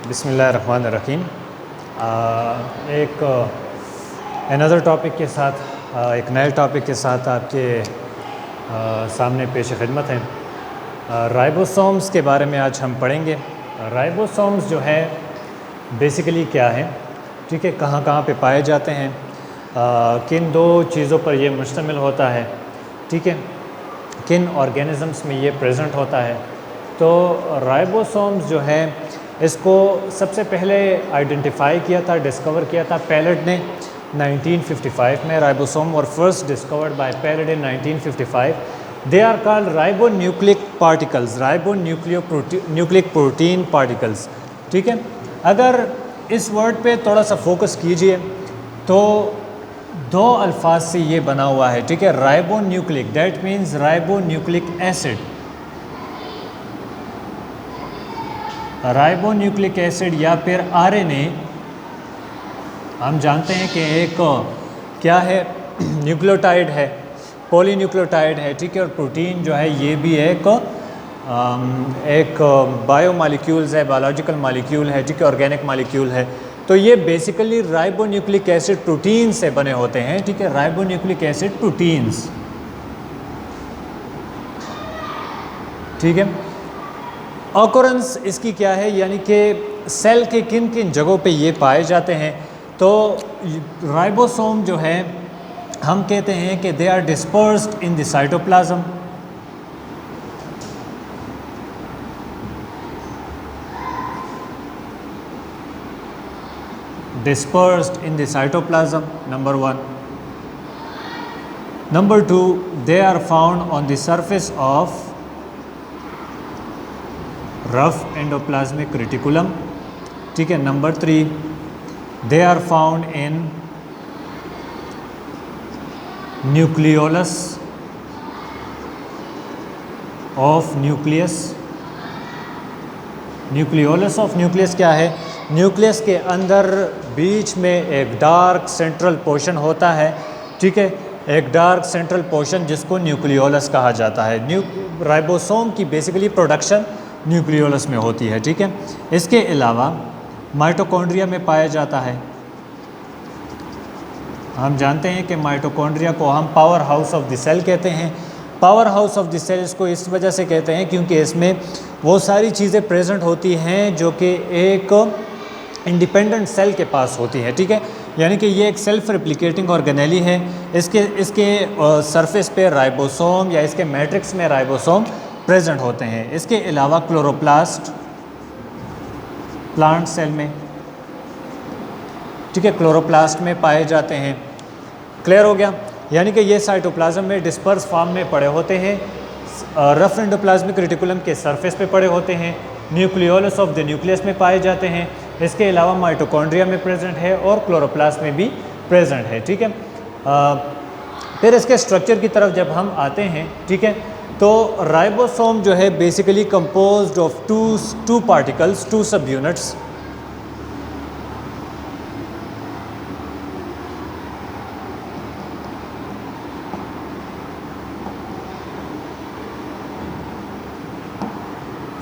बिस्मिल्लाहिर्रहमानिर्रहीम। एक another topic के साथ एक नए टॉपिक के साथ आपके सामने पेश खिदमत हैं। राइबोसोम्स के बारे में आज हम पढ़ेंगे। राइबोसोम्स जो है बेसिकली क्या है, ठीक है, कहाँ कहाँ पे पाए जाते हैं, किन दो चीज़ों पर ये मुश्तमिल होता है, ठीक है, किन ऑर्गेनिज़म्स में ये प्रेजेंट होता है। तो राइबोसोम्स जो है इसको सबसे पहले आइडेंटिफाई किया था, डिस्कवर किया था पैलेट ने 1955 में। Ribosome were first discovered by Palade in 1955। They are called ribonucleic particles, ribonucleic protein particles, ठीक है। अगर इस वर्ड पे थोड़ा सा फोकस कीजिए तो दो अल्फाज से ये बना हुआ है, ठीक है। Ribonucleic, that means ribonucleic acid. Ribonucleic acid या फिर आरएनए, हम जानते हैं कि एक क्या है, न्यूक्लियोटाइड है, पॉलीन्यूक्लियोटाइड है, ठीक है। और प्रोटीन जो है ये भी एक बायो मॉलिक्यूल्स है, बायोलॉजिकल मॉलिक्यूल है, ठीक है, ऑर्गेनिक मॉलिक्यूल है। तो ये बेसिकली राइबोन्यूक्लिक एसिड प्रोटीन से बने होते हैं, ठीक है, राइबोन्यूक्लिक एसिड प्रोटीन्स, ठीक है। ऑकरेंस इसकी क्या है, यानी कि सेल के किन किन जगहों पे ये पाए जाते हैं। तो राइबोसोम जो है हम कहते हैं कि they are dispersed in the cytoplasm, dispersed in the cytoplasm, number 1। Number 2, they are found on the surface of rough endoplasmic reticulum, ठीक है। Number 3, they are found in nucleolus of nucleus. Nucleolus of nucleus क्या है, nucleus के अंदर बीच में एक dark central portion होता है, ठीक है, एक डार्क सेंट्रल पोर्शन जिसको न्यूक्लियोलस कहा जाता है। राइबोसोम की बेसिकली प्रोडक्शन न्यूक्लियोलस में होती है, ठीक है। इसके अलावा माइटोकॉन्ड्रिया में पाया जाता है। हम जानते हैं कि माइटोकॉन्ड्रिया को हम power house of the cell कहते हैं। Power house of the cell इसको इस वजह से कहते हैं क्योंकि इसमें वो सारी चीज़ें प्रेजेंट होती हैं जो कि एक इंडिपेंडेंट सेल के पास होती हैं, ठीक है। यानी कि ये एक सेल्फ रेप्लिकेटिंग ऑर्गेनेली है। इसके सरफेस पे राइबोसोम या इसके मैट्रिक्स में राइबोसोम प्रेजेंट होते हैं। इसके अलावा क्लोरोप्लास्ट प्लांट सेल में, ठीक है, क्लोरोप्लास्ट में पाए जाते हैं। क्लियर हो गया, यानी कि ये साइटोप्लाज्म में डिस्पर्स फॉर्म में पड़े होते हैं, रफ एंडोप्लाज्मिक रेटिकुलम के सरफेस पे पड़े होते हैं, न्यूक्लियोलस ऑफ द न्यूक्लियस में पाए जाते हैं। इसके अलावा माइटोकॉन्ड्रिया में प्रेजेंट है और क्लोरोप्लास्ट में भी प्रेजेंट है, ठीक है। फिर इसके स्ट्रक्चर की तरफ जब हम आते हैं, ठीक है, तो राइबोसोम जो है basically composed of two particles, two sub units.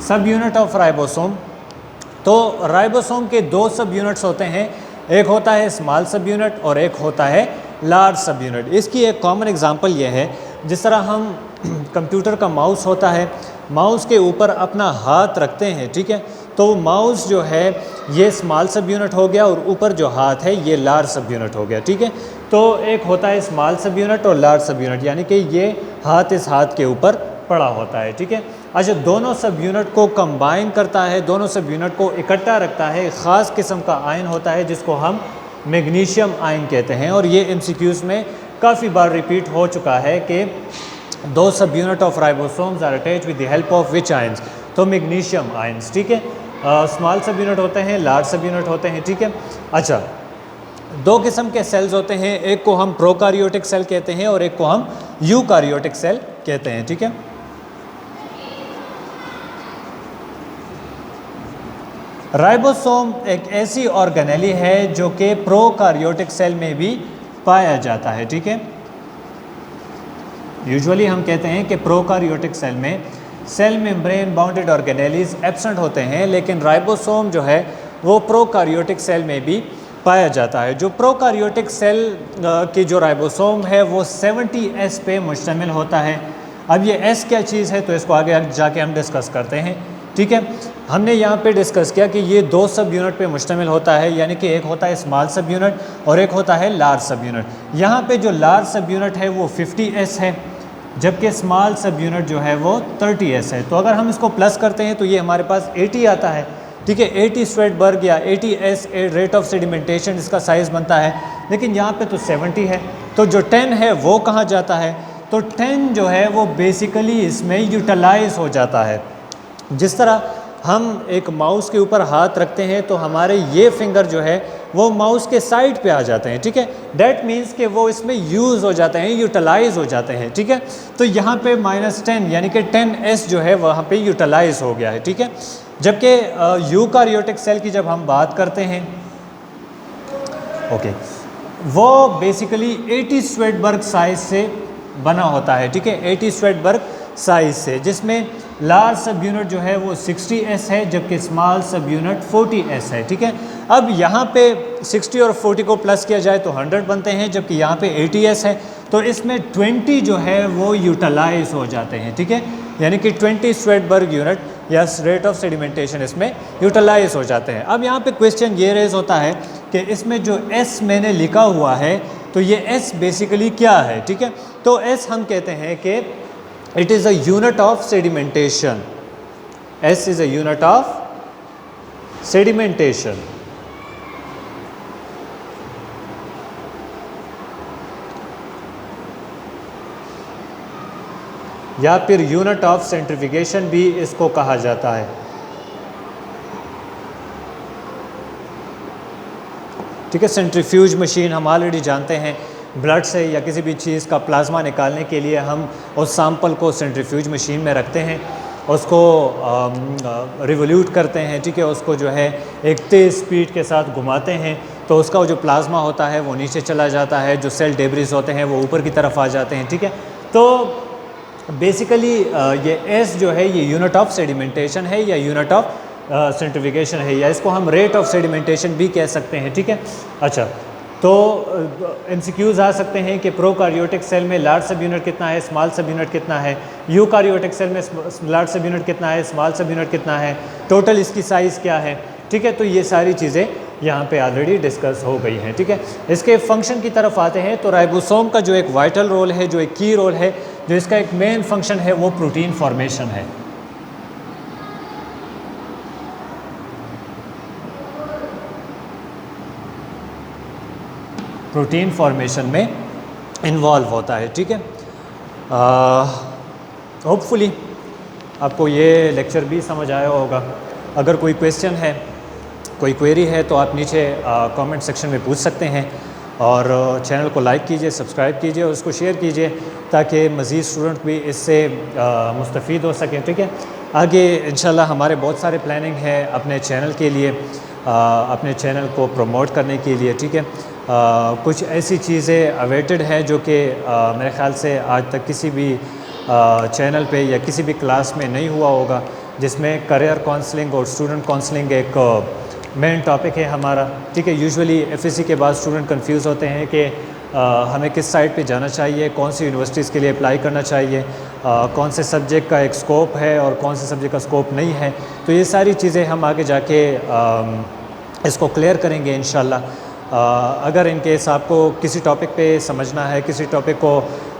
Sub unit of ribosome. तो राइबोसोम के दो सब यूनिट्स होते हैं, एक होता है स्मॉल सब यूनिट और एक होता है लार्ज सब यूनिट। इसकी एक कॉमन एग्जांपल यह है, जिस तरह हम कंप्यूटर का माउस होता है, माउस के ऊपर अपना हाथ रखते हैं, ठीक है, तो माउस जो है ये स्मॉल सब यूनिट हो गया और ऊपर जो हाथ है ये लार्ज सब यूनिट हो गया, ठीक है। तो एक होता है स्मॉल सब यूनिट और लार्ज सब यूनिट, यानी कि ये हाथ इस हाथ के ऊपर पड़ा होता है, ठीक है। अच्छा, दोनों सब यूनिट को कंबाइन करता है, दोनों सब यूनिट को इकट्ठा रखता है, ख़ास किस्म का आयन होता है जिसको हम मैग्नीशियम आयन कहते हैं। और ये MCQs में काफ़ी बार रिपीट हो चुका है कि दो सब unit of ribosomes are attach with the help of which ions, तो मैग्नीशियम आयंस, ठीक है। स्मॉल सब यूनिट होते हैं, लार्ज सब यूनिट होते हैं, ठीक है। अच्छा, दो किस्म के सेल्स होते हैं, एक को हम प्रोकारियोटिक सेल कहते हैं और एक को हम यूकारियोटिक सेल कहते हैं, ठीक है। राइबोसोम एक ऐसी ऑर्गेनेली है जो कि प्रोकारियोटिक सेल में भी पाया जाता है, ठीक है। यूजुअली हम कहते हैं कि प्रोकारियोटिक सेल में cell membrane bounded organelles absent होते हैं, लेकिन राइबोसोम जो है वो प्रोकार्योटिक सेल में भी पाया जाता है। जो प्रोकार्योटिक सेल की जो राइबोसोम है वो 70S पे मुश्तमिल होता है। अब ये S क्या चीज़ है तो इसको आगे जाके हम डिस्कस करते हैं, ठीक है। हमने यहाँ पे डिस्कस किया कि ये 2 सब यूनिट पे मुश्तमिल होता है, यानी कि एक होता है स्मॉल सब यूनिट और एक होता है लार्ज सब यूनिट। यहाँ पे जो लार्ज सब यूनिट है वो 50S है, जबकि स्मॉल सब यूनिट जो है वो 30S है। तो अगर हम इसको प्लस करते हैं तो ये हमारे पास 80 आता है, ठीक है। 80 स्वेटबर्ग या 80S रेट ऑफ सेडिमेंटेशन इसका साइज़ बनता है, लेकिन यहाँ पे तो 70 है। तो जो 10 है वो कहाँ जाता है, तो 10 जो है वो बेसिकली इसमें यूटिलाइज हो जाता है। जिस तरह हम एक माउस के ऊपर हाथ रखते हैं तो हमारे ये फिंगर जो है वो माउस के साइड पे आ जाते हैं, ठीक है। डैट मीन्स कि वो इसमें यूज़ हो जाते हैं, यूटिलाइज हो जाते हैं, ठीक है। तो यहाँ पे -10 यानी कि 10S जो है वहाँ पे यूटिलाइज हो गया है, ठीक है। जबकि यूकारियोटिक सेल की जब हम बात करते हैं, ओके, वो बेसिकली 80 स्वेटबर्ग साइज से बना होता है, ठीक है। 80 स्वेटबर्ग साइज से, जिसमें लार्ज सब यूनिट जो है वो 60S है, जबकि स्मॉल सब यूनिट 40S है, ठीक है। अब यहाँ पे 60 और 40 को प्लस किया जाए तो 100 बनते हैं, जबकि यहाँ पे 80S है, तो इसमें 20 जो है वो यूटिलाइज हो जाते हैं, ठीक है। यानी कि 20 स्वेटबर्ग यूनिट या रेट ऑफ सेडिमेंटेशन इसमें यूटिलाइज हो जाते हैं। अब यहाँ पे क्वेश्चन ये रेज होता है कि इसमें जो S मैंने लिखा हुआ है तो ये S बेसिकली क्या है, ठीक है। तो S हम कहते हैं कि it is a unit of sedimentation. S is a unit of sedimentation. या फिर यूनिट ऑफ सेंट्रीफ्यूगेशन भी इसको कहा जाता है, ठीक है। सेंट्रीफ्यूज मशीन हम ऑलरेडी जानते हैं, ब्लड से या किसी भी चीज़ का प्लाज्मा निकालने के लिए हम उस सैंपल को सेंट्रीफ्यूज मशीन में रखते हैं, उसको रिवोल्यूट करते हैं, ठीक है। उसको जो है एक तेज़ स्पीड के साथ घुमाते हैं तो उसका जो प्लाज्मा होता है वो नीचे चला जाता है, जो सेल डेब्रिस होते हैं वो ऊपर की तरफ आ जाते हैं, ठीक है। तो बेसिकली ये S जो है ये यूनिट ऑफ सेडिमेंटेशन है या यूनिट ऑफ सेंट्रीफ्यूगेशन है, या इसको हम रेट ऑफ सेडिमेंटेशन भी कह सकते हैं, ठीक है। अच्छा, तो MCQs आ सकते हैं कि प्रोकार्योटिक सेल में लार्ज सब यूनिट कितना है, स्मॉल सब यूनिट कितना है, यूकार्योटिक सेल में लार्ज सब यूनिट कितना है, स्मॉल सब यूनिट कितना है, टोटल इसकी साइज़ क्या है, ठीक है। तो ये सारी चीज़ें यहाँ पे ऑलरेडी डिस्कस हो गई हैं, ठीक है। इसके फंक्शन की तरफ आते हैं तो राइबोसोम का जो एक वाइटल रोल है, जो एक की रोल है, जो इसका एक मेन फंक्शन है वो प्रोटीन फॉर्मेशन है। प्रोटीन फॉर्मेशन में इन्वॉल्व होता है, ठीक है। होपफुली आपको ये लेक्चर भी समझ आया होगा। अगर कोई क्वेश्चन है, कोई क्वेरी है तो आप नीचे कमेंट सेक्शन में पूछ सकते हैं, और चैनल को लाइक कीजिए, सब्सक्राइब कीजिए और उसको शेयर कीजिए ताकि मज़ीद स्टूडेंट भी इससे मुस्तफ़ीद हो सकें, ठीक है। आगे इंशाल्लाह हमारे बहुत सारे प्लानिंग है अपने चैनल के लिए, अपने चैनल को प्रमोट करने के लिए, ठीक है। कुछ ऐसी चीज़ें अवेटेड हैं जो कि मेरे ख़्याल से आज तक किसी भी चैनल पे या किसी भी क्लास में नहीं हुआ होगा, जिसमें करियर काउंसलिंग और स्टूडेंट काउंसलिंग एक मेन टॉपिक है हमारा, ठीक है। यूजुअली FSC के बाद स्टूडेंट कंफ्यूज होते हैं कि हमें किस साइड पे जाना चाहिए, कौन सी यूनिवर्सिटीज़ के लिए अप्लाई करना चाहिए, कौन से सब्जेक्ट का एक स्कोप है और कौन से सब्जेक्ट का स्कोप नहीं है। तो ये सारी चीज़ें हम आगे जाके इसको क्लियर करेंगे इंशाल्लाह। अगर इन केस आपको किसी टॉपिक पे समझना है, किसी टॉपिक को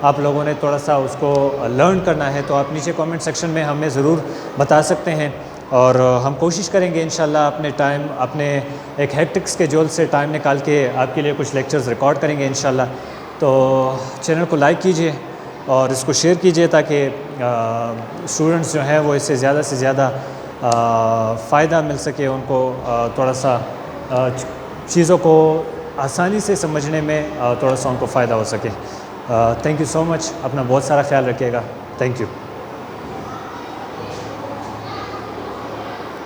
आप लोगों ने थोड़ा सा उसको लर्न करना है, तो आप नीचे कमेंट सेक्शन में हमें ज़रूर बता सकते हैं, और हम कोशिश करेंगे इंशाल्लाह अपने टाइम, अपने एक हेक्टिक स्केड्यूल से टाइम निकाल के आपके लिए कुछ लेक्चर्स रिकॉर्ड करेंगे इंशाल्लाह। तो चैनल को लाइक कीजिए और इसको शेयर कीजिए ताकि स्टूडेंट्स जो हैं वो इससे ज़्यादा फ़ायदा मिल सके, उनको थोड़ा सा चीज़ों को आसानी से समझने में थोड़ा सा उनको फ़ायदा हो सके। थैंक यू सो मच, अपना बहुत सारा ख्याल रखिएगा। Thank you.